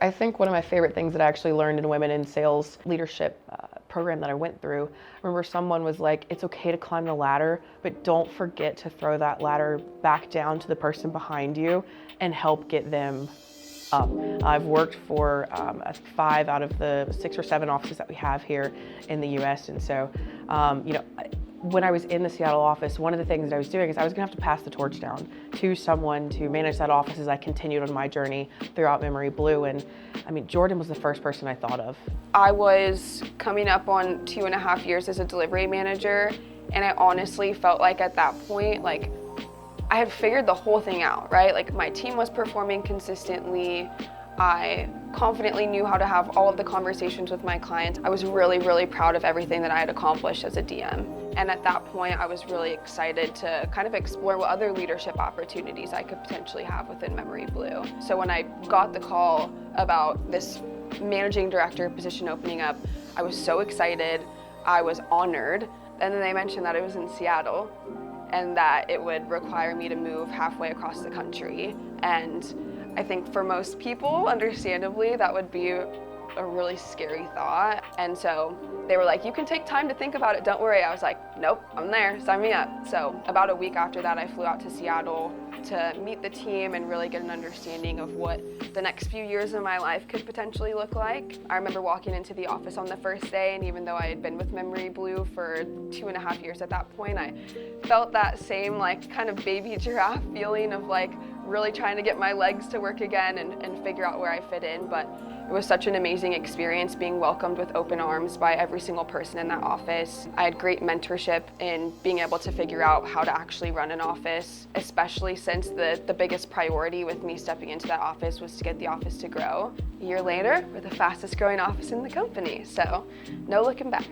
I think one of my favorite things that I actually learned in Women in Sales leadership program that I went through, I remember someone was like, it's okay to climb the ladder, but don't forget to throw that ladder back down to the person behind you and help get them up. I've worked for 5 out of the 6 or 7 offices that we have here in the US, and so, when I was in the Seattle office, one of the things that I was doing is I was gonna have to pass the torch down to someone to manage that office as I continued on my journey throughout Memory Blue. And I mean, Jordyn was the first person I thought of. I was coming up on 2.5 years as a delivery manager, and I honestly felt like at that point, like I had figured the whole thing out, right? Like my team was performing consistently. I confidently knew how to have all of the conversations with my clients. I was really, really proud of everything that I had accomplished as a DM. And at that point, I was really excited to kind of explore what other leadership opportunities I could potentially have within Memory Blue. So when I got the call about this managing director position opening up, I was so excited. I was honored. And then they mentioned that it was in Seattle and that it would require me to move halfway across the country. And I think for most people, understandably, that would be a really scary thought. And so they were like, you can take time to think about it, don't worry. I was like, nope, I'm there, sign me up. So about a week after that, I flew out to Seattle to meet the team and really get an understanding of what the next few years of my life could potentially look like. I remember walking into the office on the first day, and even though I had been with Memory Blue for 2.5 years at that point, I felt that same like kind of baby giraffe feeling of like really trying to get my legs to work again and figure out where I fit in. But it was such an amazing experience being welcomed with open arms by every single person in that office. I had great mentorship in being able to figure out how to actually run an office, especially since the biggest priority with me stepping into that office was to get the office to grow. A year later, we're the fastest growing office in the company, so no looking back.